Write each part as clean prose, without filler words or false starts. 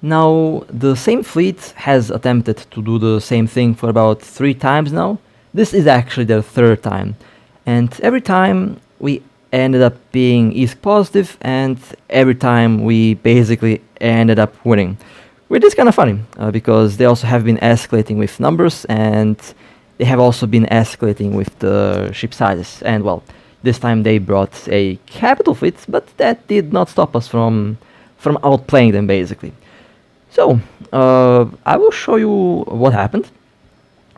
Now, the same fleet has attempted to do the same thing for about 3 times now. This is actually their 3rd time, and every time we ended up being ESC positive, and every time we basically ended up winning. Which is kind of funny, because they also have been escalating with numbers, and they have also been escalating with the ship sizes. And well, this time they brought a capital fleet, but that did not stop us from outplaying them basically. So, I will show you what happened.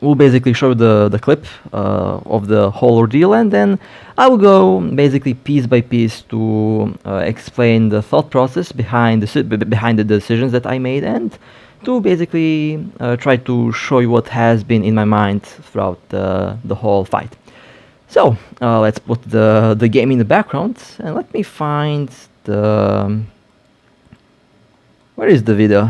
We'll basically show the clip of the whole ordeal, and then I will go basically piece by piece to explain the thought process behind the decisions that I made, and to basically try to show you what has been in my mind throughout the whole fight. So, let's put the game in the background, and let me find the... Where is the video?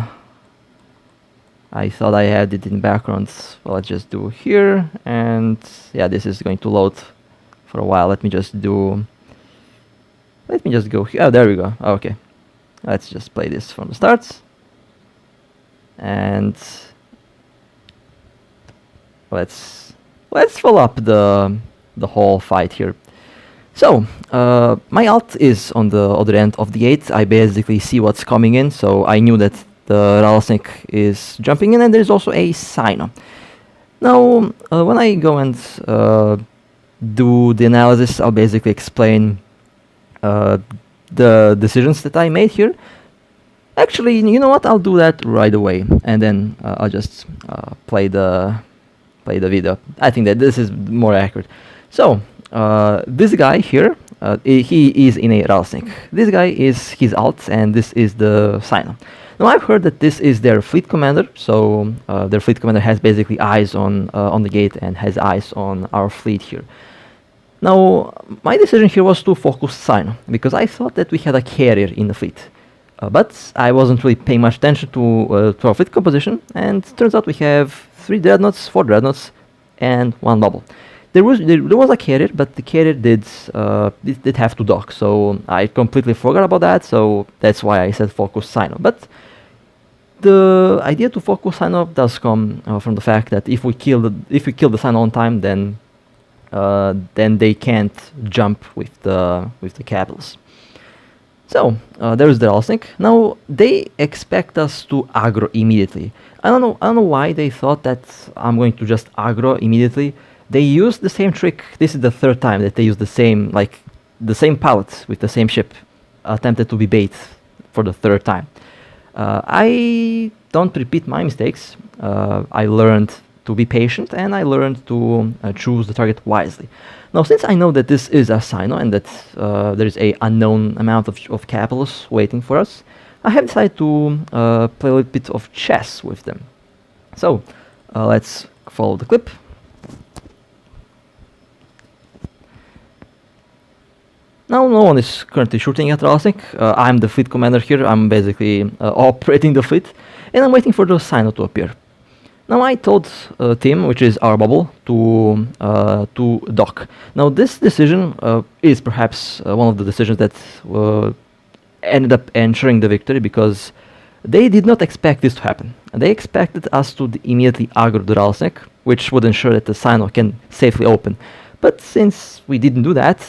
I thought I had it in backgrounds. Well, let's just do here, and yeah, this is going to load for a while. Let me just go here. Oh, there we go. Okay, let's just play this from the start, and let's follow up the whole fight here. So, my alt is on the other end of the gate. I basically see what's coming in, so I knew that the rattlesnake is jumping in, and there's also a Sino. Now, when I go and do the analysis, I'll basically explain the decisions that I made here. Actually, you know what? I'll do that right away, and then I'll just play the video. I think that this is more accurate. So, this guy here, he is in a rattlesnake. This guy is his alt, and this is the Sino. Now, I've heard that this is their fleet commander, so their fleet commander has basically eyes on the gate and has eyes on our fleet here. Now, my decision here was to focus Sino, because I thought that we had a carrier in the fleet. But I wasn't really paying much attention to our fleet composition, and it turns out we have 3 Dreadnoughts, 4 Dreadnoughts, and 1 bubble. There was a carrier, but the carrier did have to dock, so I completely forgot about that, so that's why I said focus Sino. But the idea to focus Sino does come from the fact that if we kill the Sino on time, then they can't jump with the capitals. So there's the rattlesnake. Now they expect us to aggro immediately. I don't know why they thought that I'm going to just aggro immediately. They used the same trick. This is the 3rd time that they used the same pilot with the same ship attempted to be bait for the 3rd time. I don't repeat my mistakes. I learned to be patient, and I learned to choose the target wisely. Now, since I know that this is a Sino and that there is a unknown amount of capitals waiting for us, I have decided to play a little bit of chess with them. So, let's follow the clip. Now, no one is currently shooting at rattlesnake. I'm the fleet commander here. I'm basically operating the fleet, and I'm waiting for the Sino to appear. Now, I told Tim, which is our bubble, to dock. Now, this decision is perhaps one of the decisions that ended up ensuring the victory, because they did not expect this to happen. They expected us to immediately aggro the rattlesnake, which would ensure that the Sino can safely open. But since we didn't do that,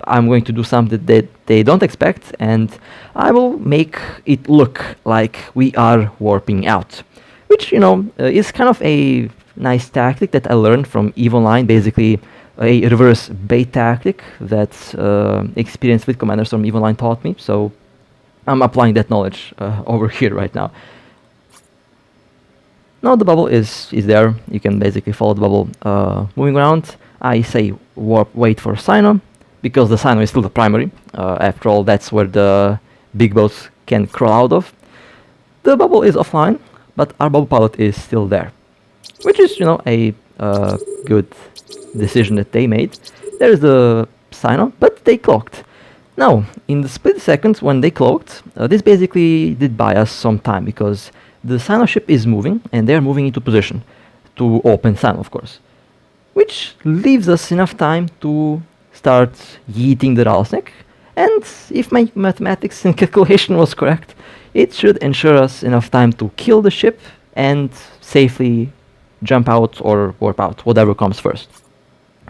I'm going to do something that they don't expect, and I will make it look like we are warping out. Which, you know, is kind of a nice tactic that I learned from EVE Online, basically a reverse bait tactic that experienced fleet commanders from EVE Online taught me, so I'm applying that knowledge over here right now. Now the bubble is there. You can basically follow the bubble moving around. I say warp, wait for Sino, because the Sino is still the primary. After all, that's where the big boats can crawl out of. The bubble is offline, but our bubble pilot is still there, which is, you know, a good decision that they made. There is the Sino, but they cloaked. Now, in the split seconds when they cloaked, this basically did buy us some time, because the Sino ship is moving, and they're moving into position to open Sino, of course, which leaves us enough time to start yeeting the rattlesnake. And if my mathematics and calculation was correct, It should ensure us enough time to kill the ship and safely jump out or warp out, whatever comes first.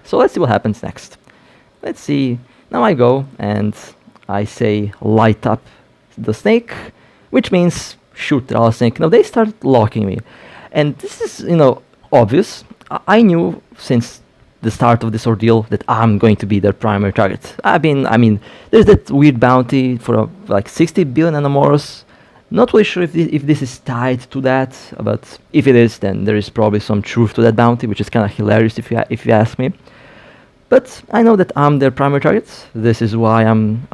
So let's see what happens next. Let's see. Now I go and I say light up the snake, which means shoot the rattlesnake. Now they start locking me, and this is, obvious. I knew since the start of this ordeal that I'm going to be their primary target. I mean, there's that weird bounty for like 60 billion Anamoros. Not really sure if this is tied to that, but if it is, then there is probably some truth to that bounty, which is kind of hilarious if you ask me. But I know that I'm their primary target. This is why I'm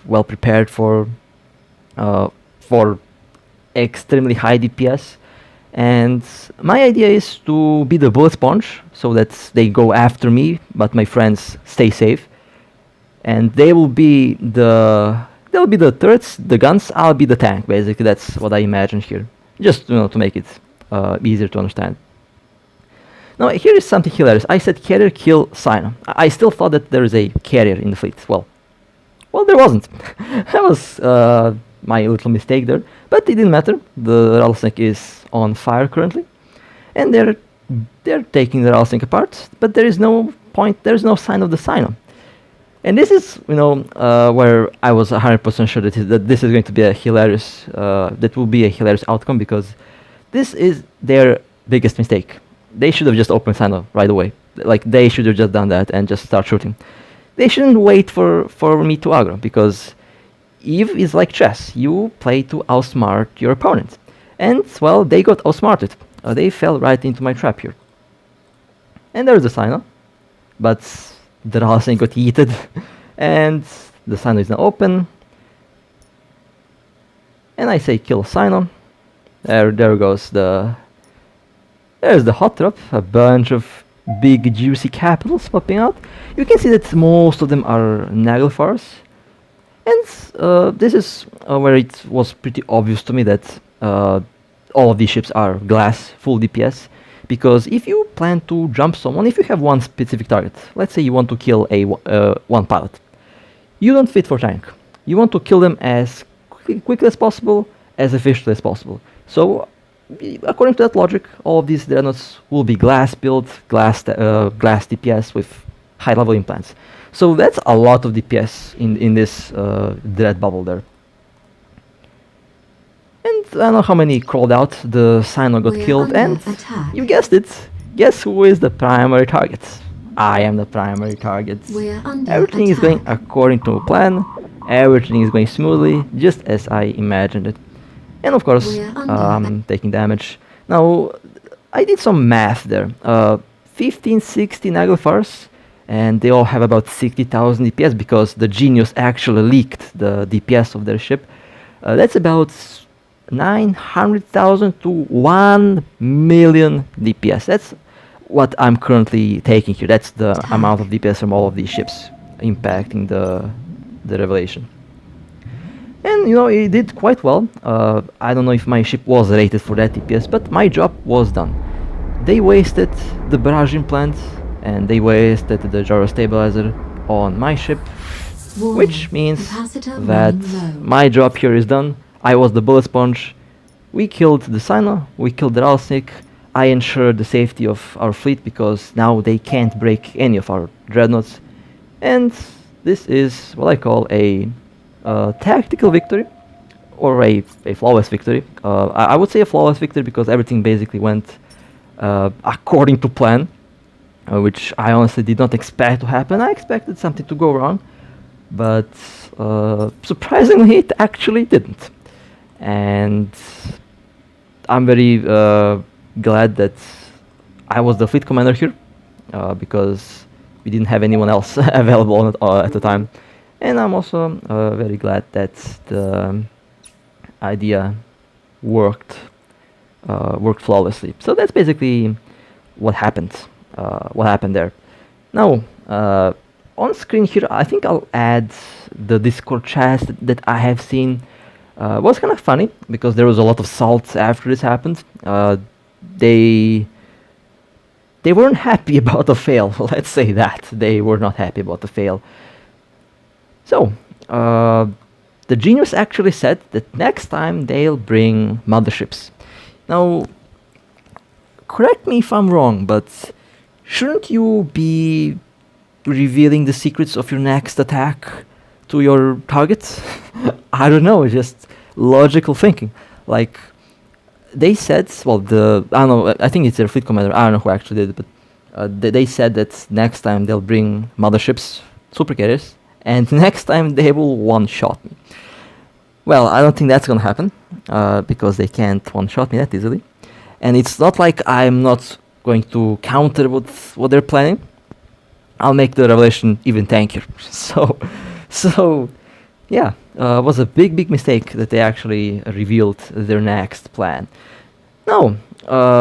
well prepared for extremely high DPS. And my idea is to be the bullet sponge, so that they go after me, but my friends stay safe. And they will be the turrets, the guns. I'll be the tank. Basically, that's what I imagine here. Just to make it easier to understand. Now here is something hilarious. I said carrier kill Sino. I still thought that there is a carrier in the fleet. Well, there wasn't. That was my little mistake there. But it didn't matter. The rattlesnake is on fire currently, and they're taking the rattlesnake apart. But there is no point. There is no sign of the Sino. And this is, where I was 100% sure that this is going to be a hilarious. That will be a hilarious outcome, because this is their biggest mistake. They should have just opened Sino right away. Like, they should have just done that and just start shooting. They shouldn't wait for me to aggro, because Eve is like chess. You play to outsmart your opponent. And, well, they got outsmarted. They fell right into my trap here. And there's the Sino. But the rattlesnake got yeeted. And the Sino is now open. And I say kill Sino. There goes There's the Hotdrop, a bunch of big juicy capitals popping out. You can see that most of them are Naglfars. And this is where it was pretty obvious to me that all of these ships are glass, full DPS. Because if you plan to jump someone, if you have one specific target, let's say you want to kill one pilot, you don't fit for tank. You want to kill them as quickly as possible, as efficiently as possible. So, according to that logic, all of these Dreadnoughts will be glass built, glass DPS with high level implants. So that's a lot of DPS in this Dread bubble there. And I don't know how many crawled out. The Sino got killed, and you guessed it. Guess who is the primary target? I am the primary target. Everything is going according to plan. Everything is going smoothly, just as I imagined it. And of course, I'm taking damage. Now, I did some math there. 15, 16 Naglfars, and they all have about 60,000 DPS, because the genius actually leaked the DPS of their ship. That's about 900,000 to 1 million DPS. That's what I'm currently taking here. That's the amount of DPS from all of these ships impacting the revelation. And it did quite well. I don't know if my ship was rated for that DPS, but my job was done. They wasted the barrage implant, and they wasted the gyro stabilizer on my ship, which means that my job here is done. I was the bullet sponge. We killed the Sino, we killed the rattlesnake. I ensured the safety of our fleet, because now they can't break any of our Dreadnoughts. And this is what I call a tactical victory, or a flawless victory. I would say a flawless victory, because everything basically went according to plan, which I honestly did not expect to happen. I expected something to go wrong, but surprisingly it actually didn't. And I'm very glad that I was the fleet commander here, because we didn't have anyone else available at the time. And I'm also very glad that the idea worked flawlessly. So that's basically what happened. There. Now, on screen here, I think I'll add the Discord chat that I have seen. It was kind of funny, because there was a lot of salt after this happened. They weren't happy about the fail. Let's say that they were not happy about the fail. So, the genius actually said that next time they'll bring motherships. Now, correct me if I'm wrong, but shouldn't you be revealing the secrets of your next attack to your targets? I don't know, just logical thinking. Like, they said, well, I don't know, I think it's their fleet commander, I don't know who actually did it, but they said that next time they'll bring motherships, super carriers, and next time they will one-shot me. Well, I don't think that's gonna happen, because they can't one-shot me that easily. And it's not like I'm not going to counter what they're planning. I'll make the revelation even tankier. So, yeah, it was a big mistake that they actually revealed their next plan. Now,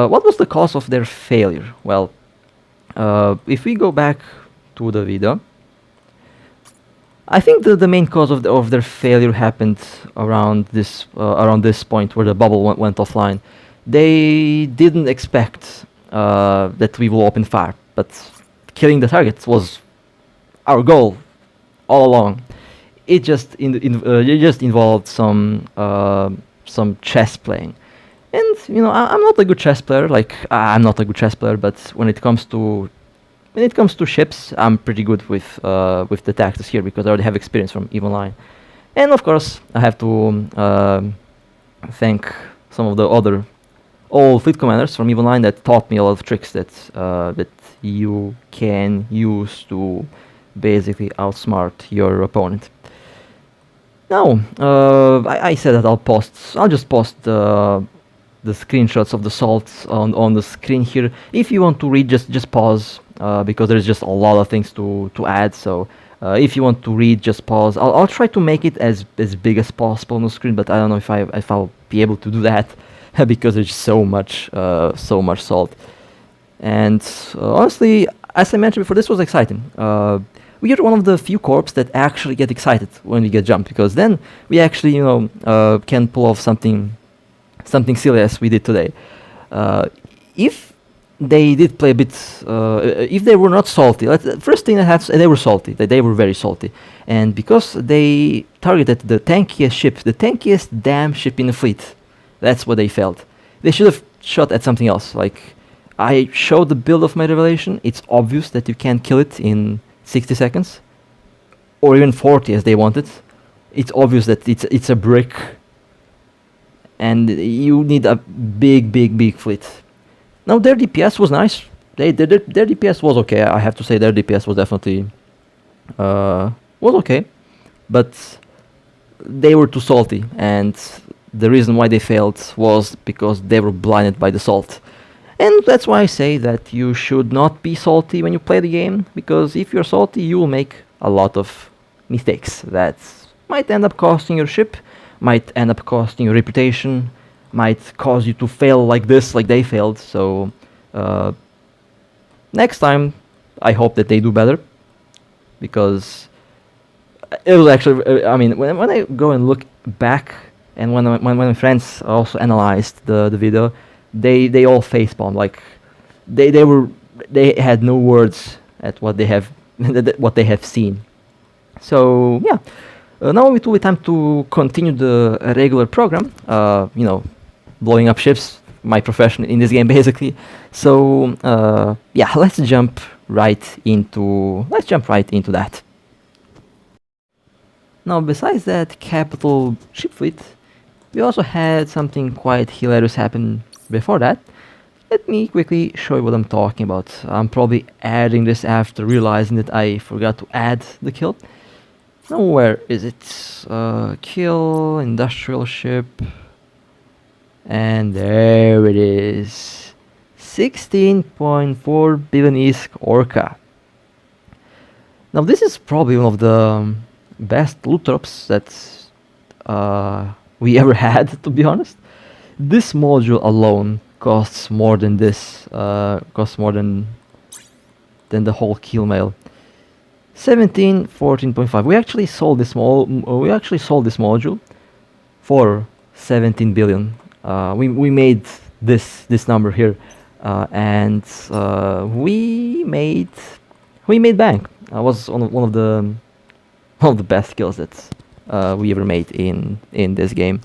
what was the cause of their failure? Well, if we go back to the video, I think the main cause of their failure happened around this point where the bubble went offline. They didn't expect that we will open fire, but killing the targets was our goal all along. It just involved some chess playing, and you know I'm not a good chess player. Like I'm not a good chess player, but when it comes to ships, I'm pretty good with the tactics here because I already have experience from EVE Online, and of course I have to thank some of the other old fleet commanders from EVE Online that taught me a lot of tricks that you can use to basically outsmart your opponent. Now, I said that I'll just post the screenshots of the salts on the screen here. If you want to read, just pause, because there's just a lot of things to add. So if you want to read, just pause. I'll try to make it as big as possible on the screen, but I don't know if I'll be able to do that because there's so much salt. And honestly, as I mentioned before, this was exciting. We are one of the few corps that actually get excited when we get jumped, because then we actually, can pull off something silly as we did today. If they did play a bit, if they were not salty, first thing I have to say, they were salty. They were very salty, and because they targeted the tankiest ship, the tankiest damn ship in the fleet, that's what they felt. They should have shot at something else. Like I showed the build of my revelation. It's obvious that you can't kill it in 60 seconds, or even 40 as they wanted. It's obvious that it's a brick, and you need a big fleet. Now their DPS was nice. Their DPS was okay. I have to say their DPS was definitely was okay, but they were too salty, and the reason why they failed was because they were blinded by the salt. And that's why I say that you should not be salty when you play the game, because if you're salty, you will make a lot of mistakes that might end up costing your ship, might end up costing your reputation, might cause you to fail like this, like they failed. So next time, I hope that they do better, because it was actually, I mean, when I go and look back, and when my friends also analyzed the video, they all facepalm. Like they had no words at what they have seen. So yeah, now it will be time to continue the regular program. Blowing up ships, my profession in this game basically. So yeah, let's jump right into that. Now, besides that capital ship fleet, we also had something quite hilarious happen before that. Let me quickly show you what I'm talking about. I'm probably adding this after realizing that I forgot to add the kill. Now, where is it? Kill, industrial ship. And there it is. 16.4 billion Orca. Now, this is probably one of the best loot drops that we ever had, to be honest. This module alone costs more than this, costs more than the whole kill mail. 14.5. We actually sold this module for 17 billion. We made this number here, and we made bank. I was on one of the best kills that we ever made in this game.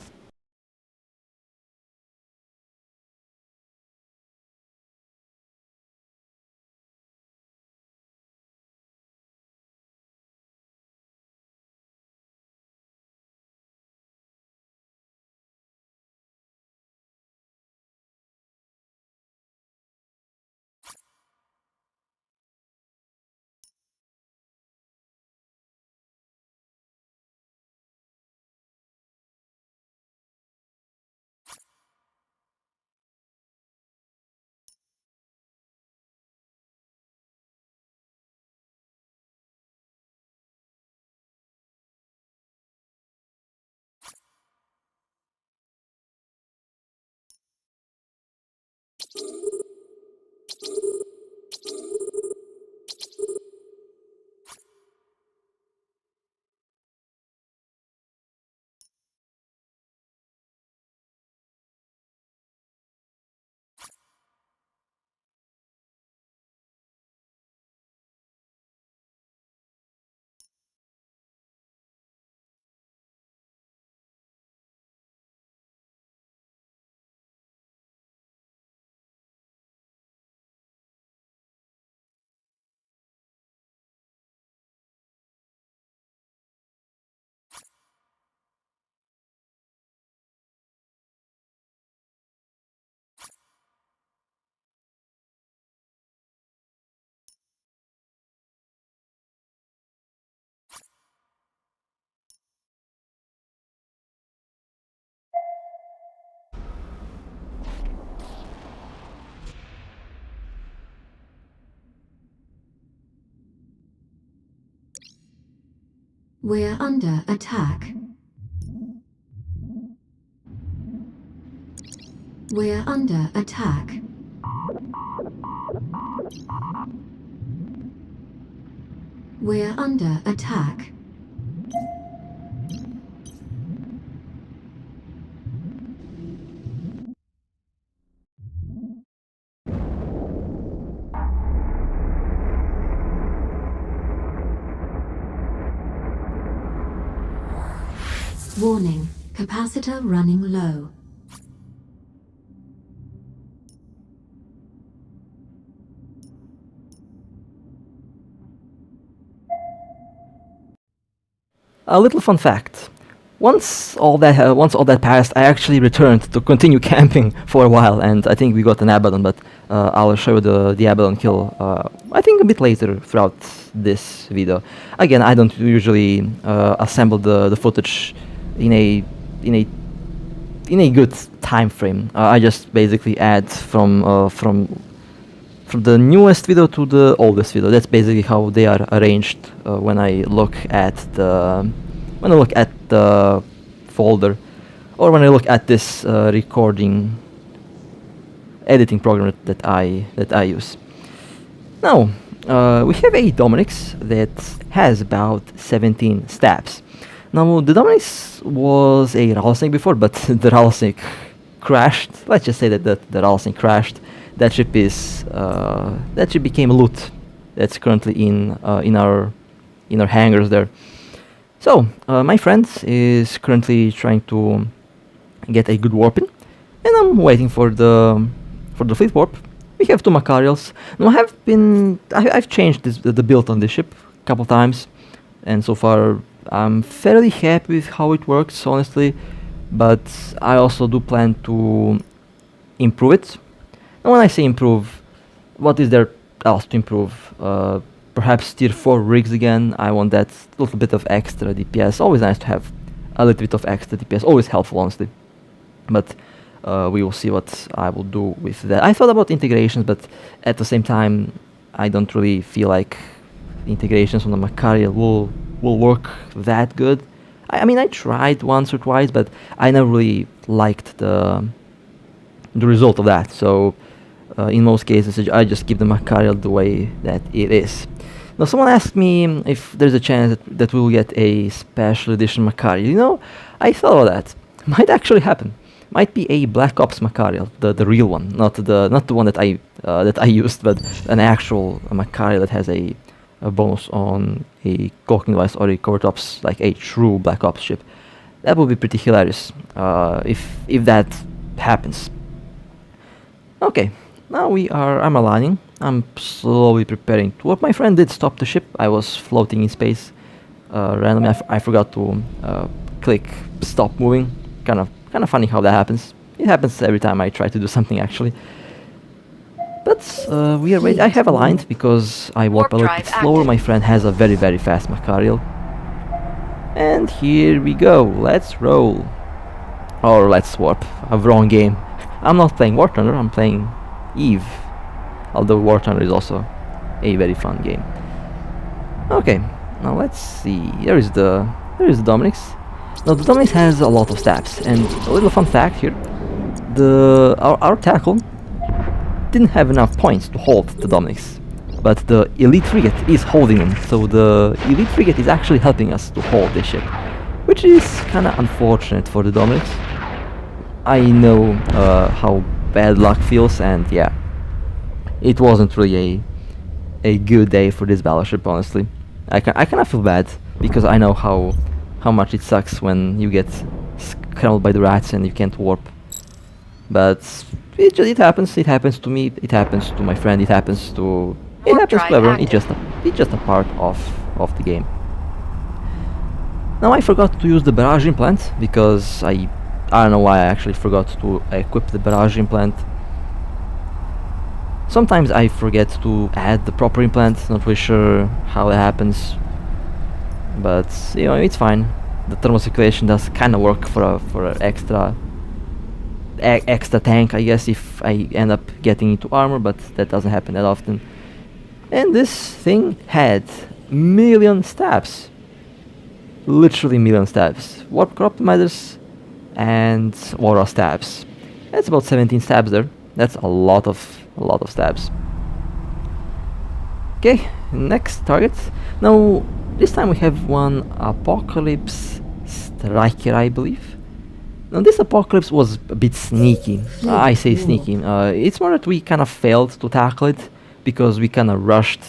We're under attack. We're under attack. We're under attack. Warning, capacitor running low. A little fun fact. Once all that passed, I actually returned to continue camping for a while, and I think we got an Abaddon, but I'll show you the Abaddon kill, I think a bit later throughout this video. Again, I don't usually assemble the footage in a good time frame. I just basically add from the newest video to the oldest video. That's basically how they are arranged when I look at the folder, or when I look at this recording editing program that I use. Now we have a Dominix that has about 17 stabs. Now the Dominix was a rattlesnake before, but the rattlesnake crashed. Let's just say that the rattlesnake crashed. That ship became loot. That's currently in our hangars there. So my friend is currently trying to get a good warp in, and I'm waiting for the fleet warp. We have 2 Macarials. Now I've changed the build on this ship a couple times, and so far I'm fairly happy with how it works, honestly. But I also do plan to improve it. And when I say improve, what is there else to improve? Perhaps tier 4 rigs again. I want that little bit of extra DPS. Always nice to have a little bit of extra DPS. Always helpful, honestly. But we will see what I will do with that. I thought about integrations, but at the same time, I don't really feel like integrations on the Macarial will work that good. I mean, I tried once or twice, but I never really liked the result of that. So in most cases, I just keep the Macarial the way that it is. Now, someone asked me if there's a chance that we'll get a special edition Macarial. You know, I thought of that. Might actually happen. Might be a Black Ops Macarial, the real one, not the one that I used, but an actual Macarial that has a a bonus on a cloaking device or a cover ops, like a true Black Ops ship. That would be pretty hilarious if that happens. Okay, now I'm aligning. I'm slowly preparing to warp. My friend did stop the ship. I was floating in space randomly. I forgot to click stop moving. Kind of funny how that happens. It happens every time I try to do something actually. But we are ready. I have aligned because I warp a little bit slower. My friend has a very, very fast Macarial. And here we go. Let's roll. Or let's warp. A wrong game. I'm not playing War Thunder, I'm playing Eve. Although War Thunder is also a very fun game. Okay, now let's see. There is the Dominix. Now the Dominix has a lot of stats, and a little fun fact here. Our tackle didn't have enough points to hold the Dominix, but the Elite Frigate is holding them, so the Elite Frigate is actually helping us to hold this ship, which is kinda unfortunate for the Dominix. I know how bad luck feels, and yeah, it wasn't really a good day for this battleship, honestly. I kinda feel bad, because I know how much it sucks when you get scrambled by the rats and you can't warp. But it happens to me, it happens to my friend, it happens to everyone. It's just a part of the game. Now I forgot to use the barrage implant because I don't know why I actually forgot to equip the barrage implant. Sometimes I forget to add the proper implant, not really sure how that happens. But you know, it's fine. The thermal circulation does kinda work for an extra tank, I guess, if I end up getting into armor, but that doesn't happen that often. And this thing had million stabs. Literally million stabs. Warp core optimizers and aura stabs. That's about 17 stabs there. That's a lot of stabs. Okay, next target. Now this time we have one Apocalypse Striker, I believe. Now this Apocalypse was a bit sneaky. I say sneaky. It's more that we kind of failed to tackle it because we kind of rushed.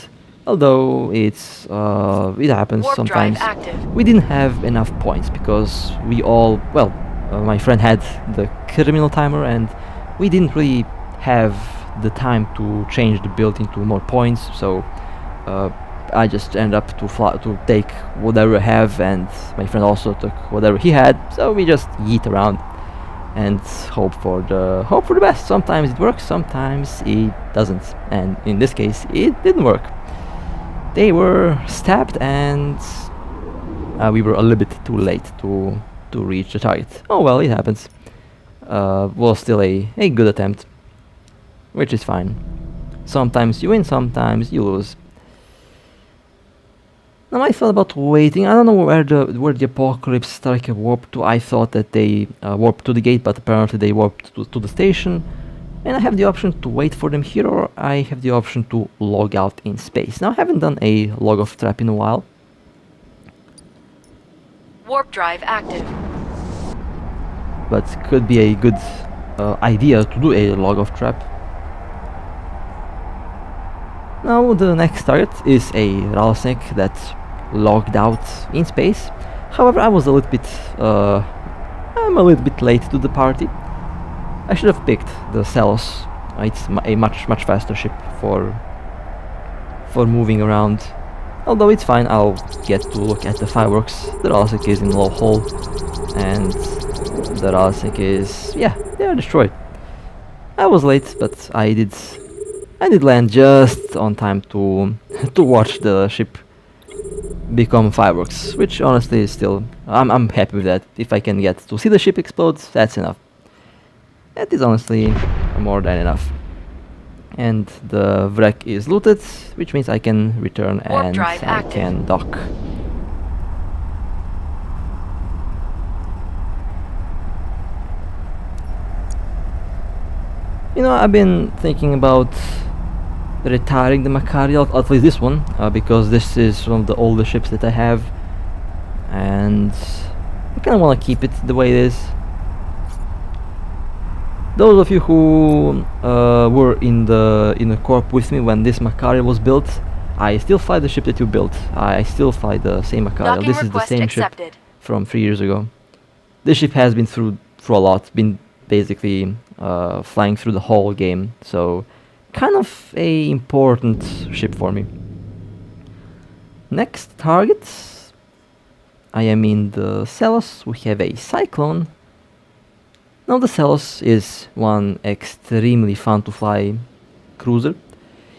Although it happens Warp sometimes. drive active. We didn't have enough points because my friend had the criminal timer and we didn't really have the time to change the build into more points. So I just ended up to take whatever I have, and my friend also took whatever he had. So we just yeet around and hope for the best. Sometimes it works, sometimes it doesn't, and in this case it didn't work. They were stabbed, and we were a little bit too late to reach the target. Oh well, it happens. Was still a good attempt, which is fine. Sometimes you win, sometimes you lose. Now I thought about waiting. I don't know where the Apocalypse Striker warped to. I thought that they warped to the gate, but apparently they warped to the station. And I have the option to wait for them here, or I have the option to log out in space. Now I haven't done a log off trap in a while. Warp drive active. But could be a good idea to do a log off trap. Now the next target is a rattlesnake that logged out in space. However, I was a little bit I'm a little bit late to the party. I should have picked the Celos. It's a much faster ship for moving around. Although it's fine, I'll get to look at the fireworks. The rattlesnake is in low hull, and the rattlesnake is, yeah, they are destroyed. I was late, but I did land just on time to watch the ship become fireworks, which honestly is still, I'm happy with that. If I can get to see the ship explode, that's enough. That is honestly more than enough. And the wreck is looted, which means I can return and I can dock. You know, I've been thinking about retiring the Macarial, at least this one, because this is one of the older ships that I have, and I kind of want to keep it the way it is. Those of you who were in the corp with me when this Macarial was built I still fly the ship that you built. I still fly the same Akara. Docking This is the request same accepted. ship from 3 years ago. This ship has been through a lot, been basically flying through the whole game, so kind of a important ship for me. Next target, I am in the Celos. We have a Cyclone. Now the Celos is one extremely fun to fly cruiser.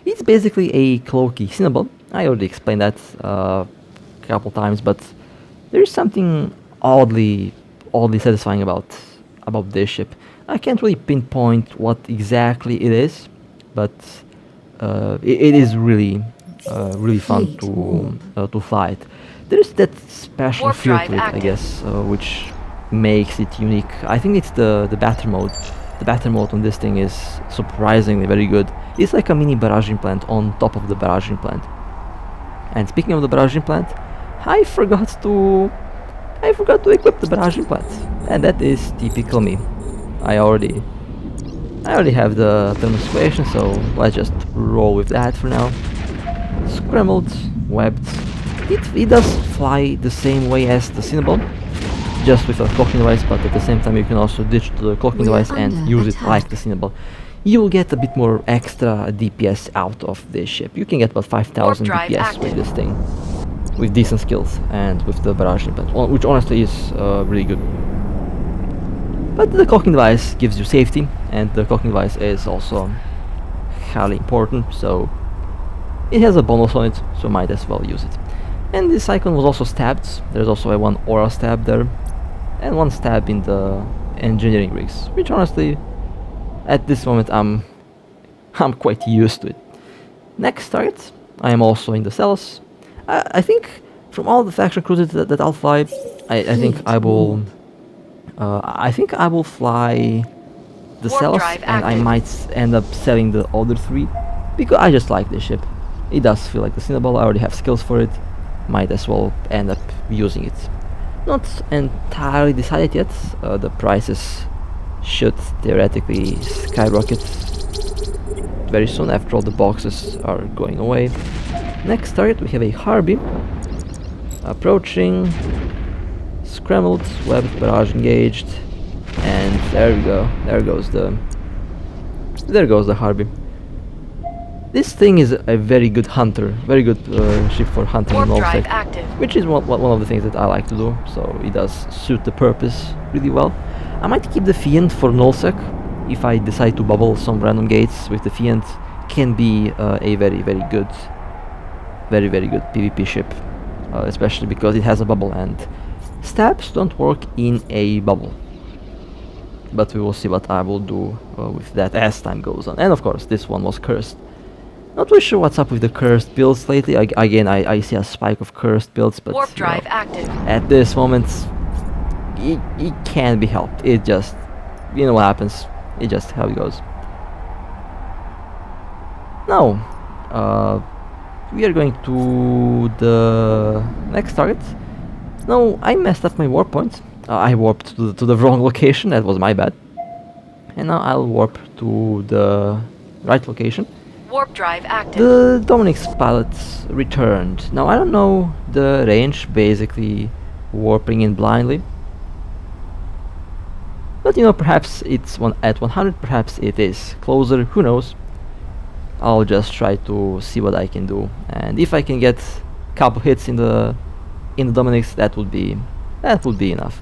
It's basically a cloaky Cinnabon. I already explained that a couple times, but there is something oddly satisfying about this ship. I can't really pinpoint what exactly it is, but it is really fun to fly it. There is that special Warp feel drive to it, I active. guess, which makes it unique. I think it's the battle mode. The battle mode on this thing is surprisingly very good. It's like a mini barraging plant on top of the barraging plant. And speaking of the barraging plant, I forgot to equip the barraging plant, and that is typical me. I already have the thermal situation, so let's just roll with that for now. Scrambled, webbed. It does fly the same way as the Cinnabon, just with a clocking device, but at the same time you can also ditch the clocking device and use it like the Cinnabon. You will get a bit more extra DPS out of this ship. You can get about 5,000 Warp drive DPS with active. this thing, with decent skills and with the barraging plant, which honestly is really good. But the clocking device gives you safety, and the clocking device is also highly important, so it has a bonus on it, so might as well use it. And this icon was also stabbed. There's also a one aura stab there, and one stab in the engineering rigs, which honestly, at this moment, I'm quite used to it. Next target, I am also in the Celos. I think from all the faction cruisers that I'll fly, I think I will fly the Warp Celos, drive and I active. might end up selling the other three because I just like this ship. It does feel like the Cinnabon. I already have skills for it. Might as well end up using it. Not entirely decided yet. The prices should theoretically skyrocket very soon after all the boxes are going away. Next target, we have a Harby. Approaching. Scrambled, webbed, barrage engaged, and there we go. There goes the Harby. This thing is a very good hunter, very good ship for hunting in Warp drive nullsec, active. which is one of the things that I like to do. So it does suit the purpose really well. I might keep the Fiend for nullsec if I decide to bubble some random gates with the Fiend. Can be a very good PvP ship, especially because it has a bubble and stabs don't work in a bubble. But we will see what I will do with that as time goes on. And of course, this one was cursed. Not really sure what's up with the cursed builds lately. Again, I see a spike of cursed builds, but Warp you drive know, active. at this moment, it can't be helped. It just, you know what happens. It just how it goes. Now, we are going to the next target. No, I messed up my warp point. I warped to the wrong location. That was my bad. And now I'll warp to the right location. Warp drive active. The Dominic's pilots returned. Now I don't know the range, basically warping in blindly. But you know, perhaps it's at 100, perhaps it is closer, who knows. I'll just try to see what I can do, and if I can get a couple hits in the Dominic's, that would be enough.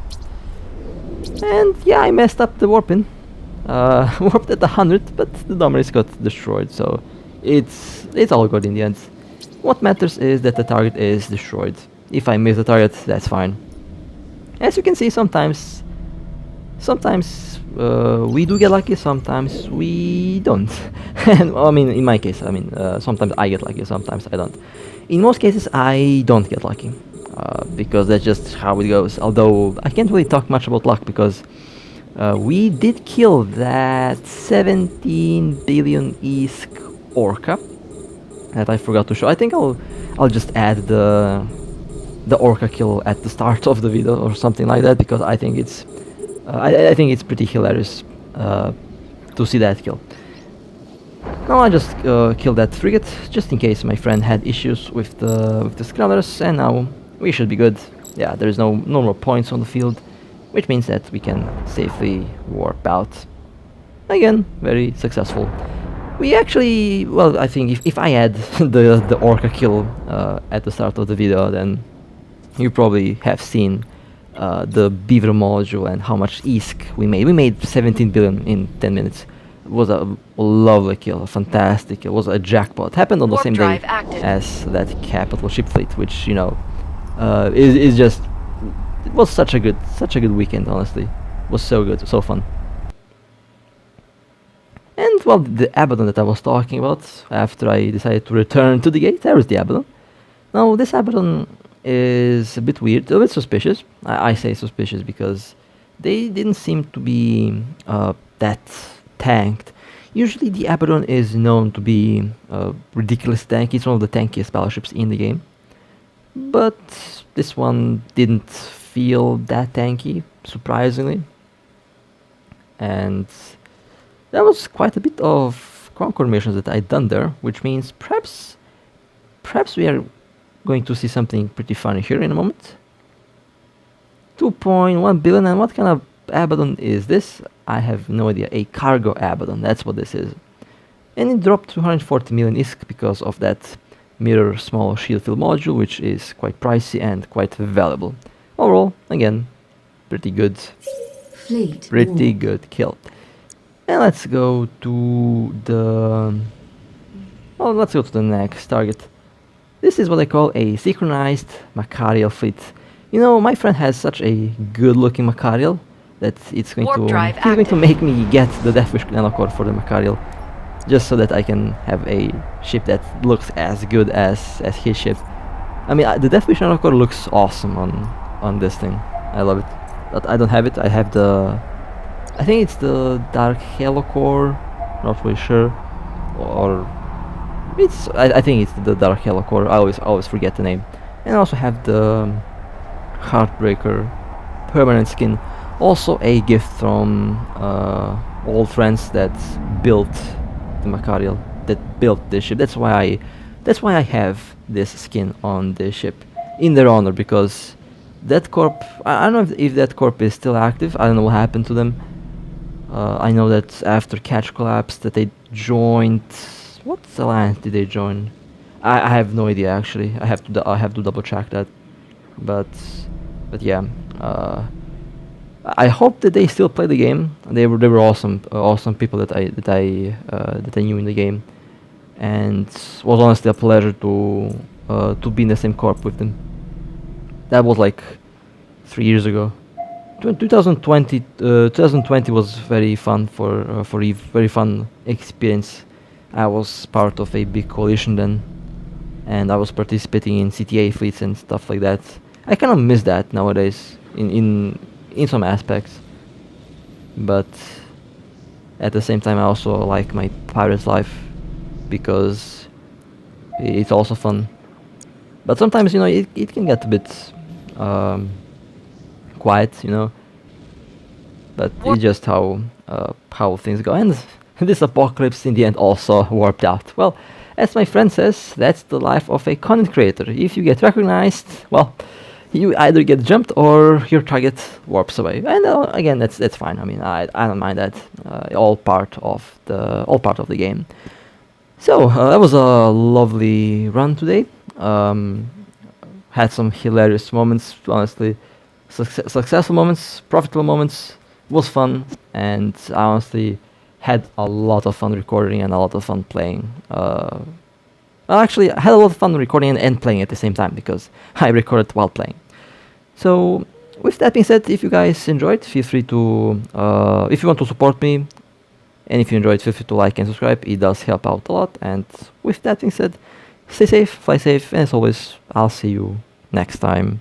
And yeah, I messed up the warping. Warped at 100, but the Dominic's got destroyed, so it's all good in the end. What matters is that the target is destroyed. If I miss the target, that's fine. As you can see, sometimes we do get lucky, sometimes we don't. And I mean, in my case, sometimes I get lucky, sometimes I don't. In most cases, I don't get lucky, because that's just how it goes. Although I can't really talk much about luck because we did kill that 17 billion ISK Orca that I forgot to show. I think I'll just add the Orca kill at the start of the video or something like that, because I think it's I think it's pretty hilarious to see that kill. Now I just killed that frigate, just in case my friend had issues with the scrubbers, and now we should be good. Yeah, there's no more points on the field, which means that we can safely warp out. Again, very successful. We actually, well, I think if I had the Orca kill at the start of the video, then you probably have seen the beaver module and how much ISK we made. We made 17 billion in 10 minutes. It was a lovely kill, a fantastic kill. It was a jackpot. Happened on the Warp same day drive active. as that capital ship fleet, which, you know, is just, it was such a good weekend, honestly. It was so good, so fun. And well, the Abaddon that I was talking about, after I decided to return to the gate, there was the Abaddon. Now, this Abaddon is a bit weird, a bit suspicious. I say suspicious because they didn't seem to be that tanked. Usually the Abaddon is known to be ridiculous tanky. It's one of the tankiest battleships in the game. But this one didn't feel that tanky, surprisingly. And there was quite a bit of conquer missions that I'd done there, which means perhaps we are going to see something pretty funny here in a moment. 2.1 billion, and what kind of Abaddon is this? I have no idea. A cargo Abaddon, that's what this is. And it dropped 240 million ISK because of that mirror small shield field module, which is quite pricey and quite valuable. Overall, again, pretty good. Fleet. Pretty good kill. And let's go to the... well, let's go to the next target. This is what I call a synchronized Macarial fleet. You know, my friend has such a good-looking Macarial that it's going he's going to make me get the Deathwish nanocore for the Macarial, just so that I can have a ship that looks as good as his ship. I mean, the Deathwish nanocore looks awesome on this thing. I love it. But I don't have it. I have the... I think it's the Dark Halo core, not really sure, or it's I think it's the Dark Halo core. I always forget the name. And I also have the Heartbreaker permanent skin, also a gift from old friends that built the Macarial, that built this ship. That's why I have this skin on this ship in their honor, because that corp, I don't know if that corp is still active. I don't know what happened to them. I know that after Catch collapsed that they joined... what alliance did they join? I have no idea actually. I have to double check that. But yeah, I hope that they still play the game. They were awesome people that I knew in the game, and it was honestly a pleasure to be in the same corp with them. That was like 3 years ago. 2020 was very fun very fun experience. I was part of a big coalition then, and I was participating in CTA fleets and stuff like that. I kind of miss that nowadays in some aspects, but at the same time I also like my pirate life because it's also fun. But sometimes, you know, it can get a bit quiet, you know, but it's just how things go. And this apocalypse in the end also warped out. Well, as my friend says, that's the life of a content creator. If you get recognized, well, you either get jumped or your target warps away. And again, that's fine. I mean, I don't mind that. All part of the game. So that was a lovely run today. Had some hilarious moments, honestly. Successful moments, profitable moments. It was fun, and I honestly had a lot of fun recording and a lot of fun playing. Well, actually, I had a lot of fun recording and playing at the same time because I recorded while playing. So, with that being said, if you guys enjoyed, feel free to, if you want to support me, and if you enjoyed, feel free to like and subscribe. It does help out a lot. And with that being said, stay safe, fly safe, and as always, I'll see you next time.